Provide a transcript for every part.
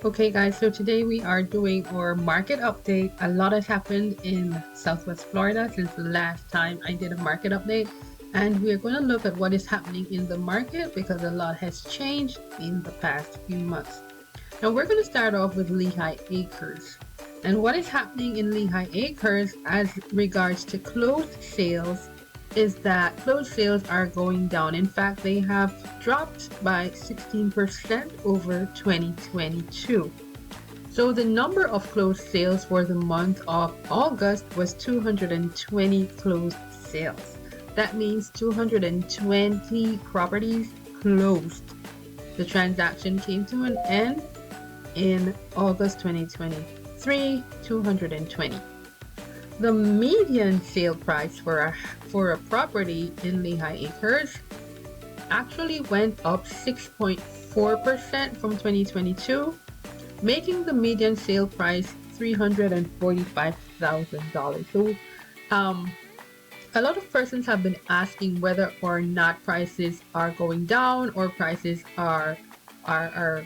Okay guys, so today we are doing our market update. A lot has happened in Southwest Florida since the last time I did a market update, and we are going to look at what is happening in the market because a lot has changed in the past few months. Now we're going to start off with Lehigh Acres. And what is happening in Lehigh Acres as regards to closed sales is that closed sales are going down. In fact, they have dropped by 16% over 2022. So the number of closed sales for the month of August was 220 closed sales. That means 220 properties closed. The transaction came to an end in August 2023, 220. The median sale price for a property in Lehigh Acres actually went up 6.4% from 2022, making the median sale price $345,000. So a lot of persons have been asking whether or not prices are going down or prices are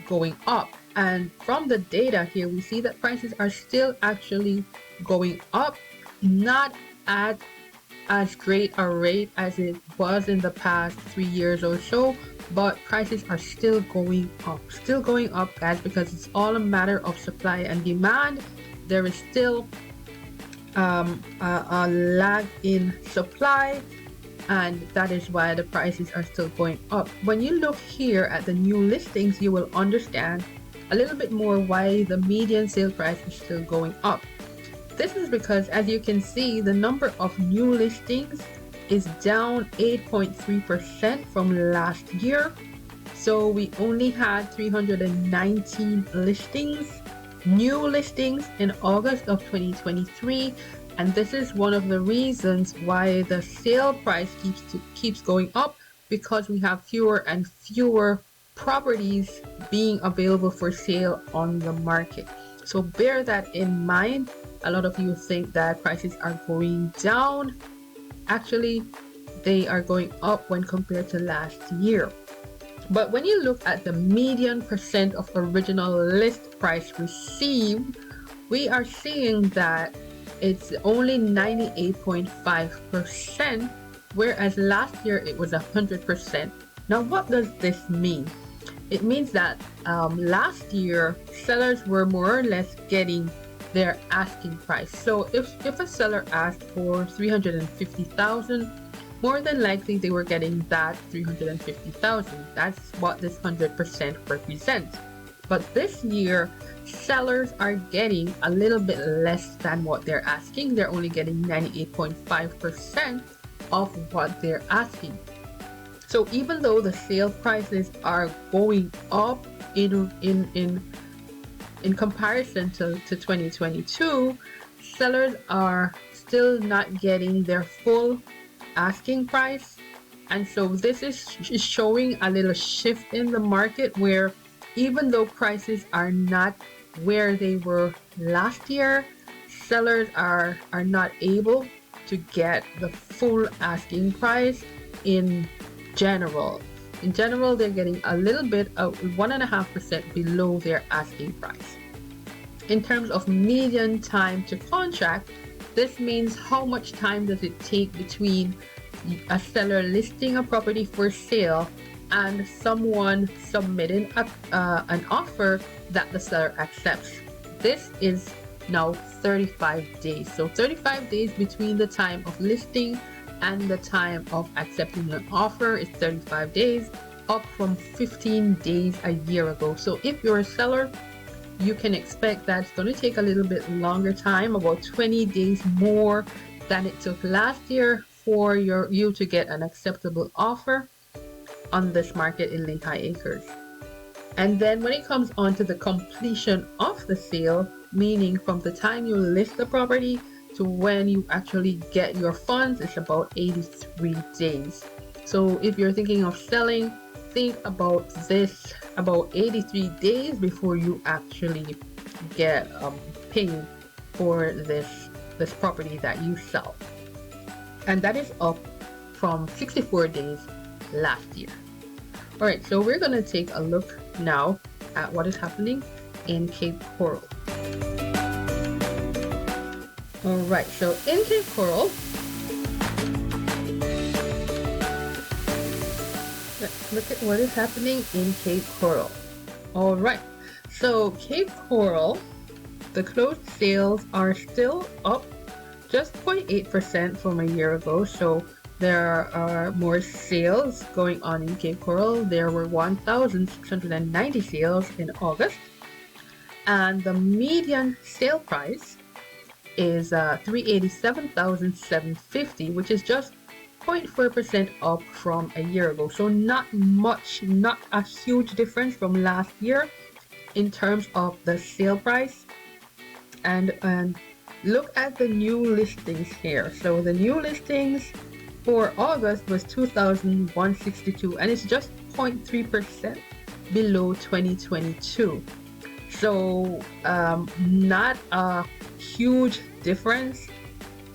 going up. And from the data here, we see that prices are still actually going up, not at as great a rate as it was in the past 3 years or so, but prices are still going up guys, because it's all a matter of supply and demand. There is still a lag in supply, and that is why the prices are still going up. When you look here at the new listings, you will understand a little bit more why the median sale price is still going up. This is because, as you can see, the number of new listings is down 8.3% from last year. So we only had 319 listings, new listings in August of 2023. And this is one of the reasons why the sale price keeps going up, because we have fewer and fewer properties being available for sale on the market. So bear that in mind. A lot of you think that prices are going down. Actually, they are going up when compared to last year. But when you look at the median percent of original list price received, we are seeing that it's only 98.5%, whereas last year it was 100%. Now, what does this mean? It means that last year sellers were more or less getting their asking price. So if a seller asked for $350,000, more than likely they were getting that $350,000. That's what this 100% represents. But this year, sellers are getting a little bit less than what they're asking. They're only getting 98.5% of what they're asking. So even though the sale prices are going up in comparison to 2022, sellers are still not getting their full asking price. And so this is showing a little shift in the market, where even though prices are not where they were last year, sellers are not able to get the full asking price in general. In general, they're getting a little bit of 1.5% below their asking price. In terms of median time to contract, this means how much time does it take between a seller listing a property for sale and someone submitting an offer that the seller accepts. This is now 35 days. So 35 days between the time of listing and the time of accepting an offer is 35 days, up from 15 days a year ago. So if you're a seller, you can expect that it's going to take a little bit longer time, about 20 days more than it took last year for you to get an acceptable offer on this market in Lehigh Acres. And then when it comes on to the completion of the sale, meaning from the time you list the property to when you actually get your funds, it's about 83 days. So if you're thinking of selling, think about this, about 83 days before you actually get paid for this property that you sell. And that is up from 64 days last year. All right, so we're going to take a look now at what is happening in Cape Coral. All right, so in Cape Coral, let's look at what is happening in Cape Coral. All right, so Cape Coral, the closed sales are still up just 0.8% from a year ago. So there are more sales going on in Cape Coral. There were 1,690 sales in August, and the median sale price is 387,750, which is just 0.4% up from a year ago. So not much, not a huge difference from last year in terms of the sale price. And look at the new listings here. So the new listings for August was 2,162, and it's just 0.3% below 2022. So not a huge difference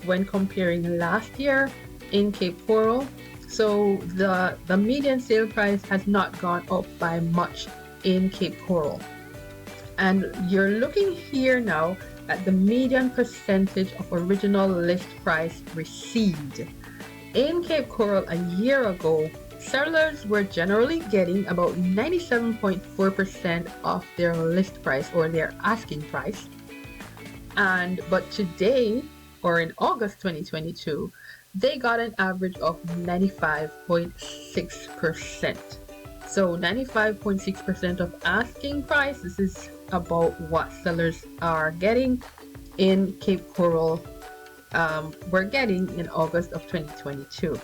when comparing last year in Cape Coral. So the median sale price has not gone up by much in Cape Coral. And you're looking here now at the median percentage of original list price received. In Cape Coral a year ago, sellers were generally getting about 97.4% of their list price or their asking price. But today, or in August 2022, they got an average of 95.6%. So 95.6% of asking price. This is about what sellers are getting in Cape Coral, were getting in August of 2022.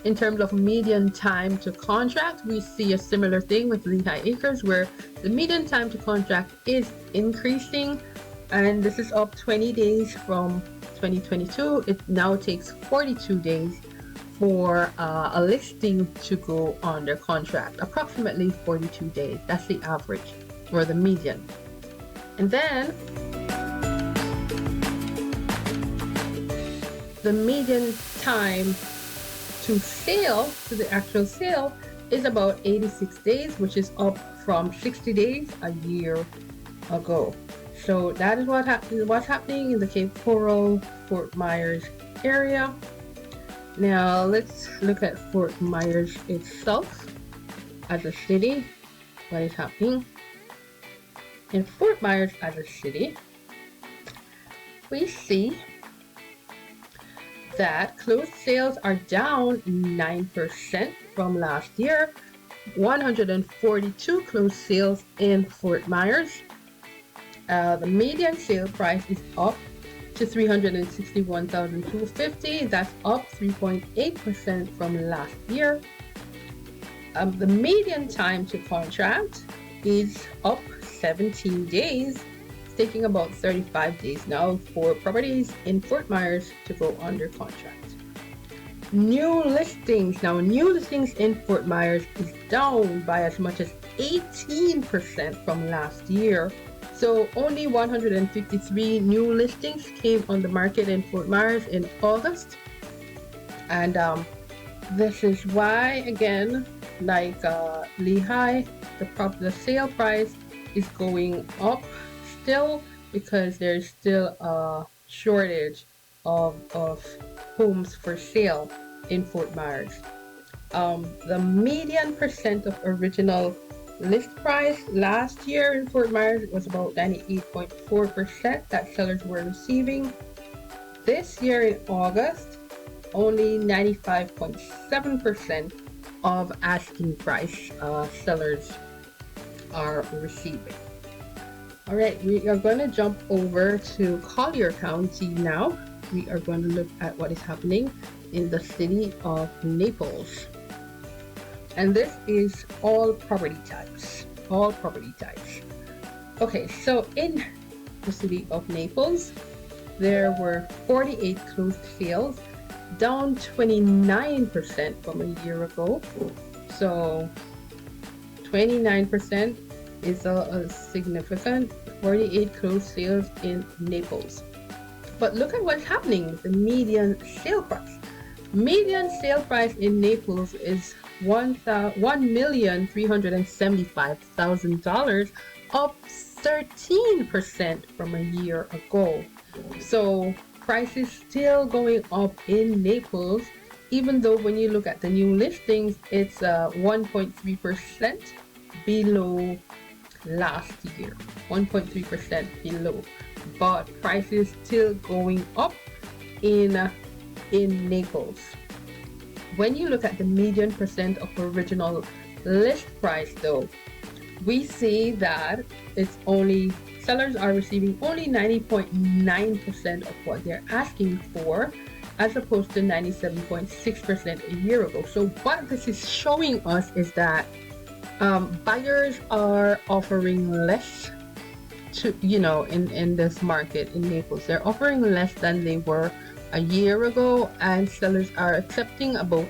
In terms of median time to contract, we see a similar thing with Lehigh Acres, where the median time to contract is increasing, and this is up 20 days from 2022. It now takes 42 days for a listing to go under contract, approximately 42 days. That's the average or the median. And then the median time to sale, to the actual sale, is about 86 days, which is up from 60 days a year ago. So that is what's happening in the Cape Coral, Fort Myers area. Now let's look at Fort Myers itself as a city. What is happening in Fort Myers as a city? We see that closed sales are down 9% from last year. 142 closed sales in Fort Myers. The median sale price is up to 361,250. That's up 3.8% from last year. The median time to contract is up 17 days. It's taking about 35 days now for properties in Fort Myers to go under contract. New listings. Now, new listings in Fort Myers is down by as much as 18% from last year. So only 153 new listings came on the market in Fort Myers in August. And this is why, again, like Lehigh, the sale price is going up still, because there's still a shortage of homes for sale in Fort Myers. The median percent of original list price last year in Fort Myers was about 98.4% that sellers were receiving. This year in August, only 95.7% of asking price sellers are receiving. All right, we are going to jump over to Collier County now. We are going to look at what is happening in the city of Naples. And this is all property types. Okay, so in the city of Naples, there were 48 closed sales, down 29% from a year ago. So 29% is a significant 48 closed sales in Naples. But look at what's happening with the median sale price. Median sale price in Naples is $1,375,000, up 13% from a year ago. So prices still going up in Naples, even though when you look at the new listings, it's 1.3% below last year. 1.3% below, but prices still going up in Naples. When you look at the median percent of original list price though, we see that it's only sellers are receiving only 90.9% of what they're asking for, as opposed to 97.6% a year ago. So what this is showing us is that buyers are offering less to, in this market in Naples. They're offering less than they were a year ago, and sellers are accepting about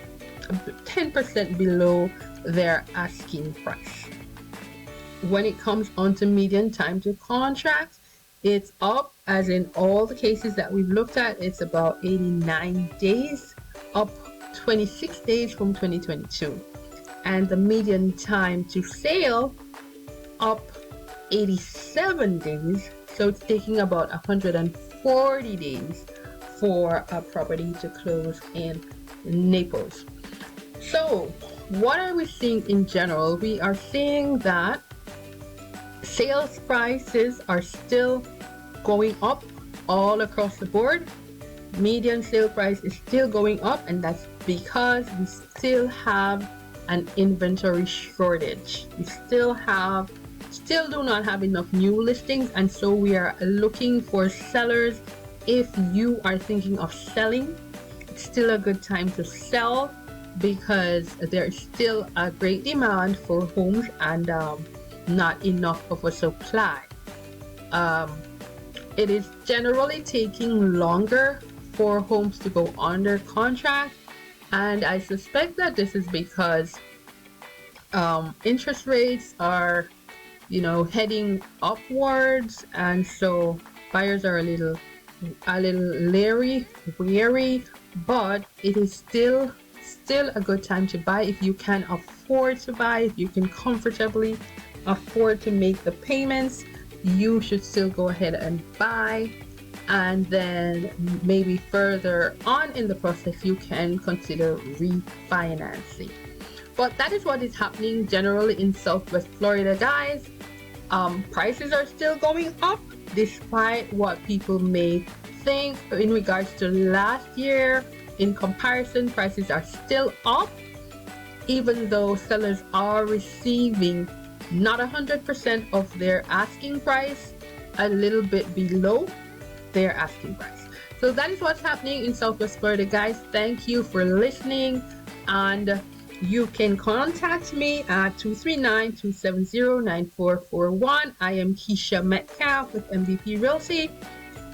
10% below their asking price. When it comes onto median time to contract, it's up, as in all the cases that we've looked at. It's about 89 days, up 26 days from 2022. And the median time to sale up 87 days. So it's taking about 140 days for a property to close in Naples. So what are we seeing in general? We are seeing that sales prices are still going up all across the board. Median sale price is still going up, and that's because we still have an inventory shortage. We still do not have enough new listings, and so we are looking for sellers. If you are thinking of selling, it's still a good time to sell, because there is still a great demand for homes and not enough of a supply. It is generally taking longer for homes to go under contract, and I suspect that this is because interest rates are heading upwards, and so buyers are a little wary, but it is still a good time to buy if you can afford to buy. If you can comfortably afford to make the payments, you should still go ahead and buy, and then maybe further on in the process you can consider refinancing. But that is what is happening generally in Southwest Florida, guys. Prices are still going up despite what people may think in regards to last year. In comparison, prices are still up, even though sellers are receiving not 100% of their asking price, a little bit below their asking price. So that is what's happening in Southwest Florida, guys. Thank you for listening, and you can contact me at 239-270-9441. I am Keesha Metcalfe with MVP Realty,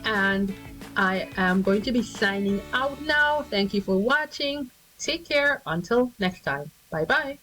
and I am going to be signing out now. Thank you for watching. Take care until next time. Bye bye.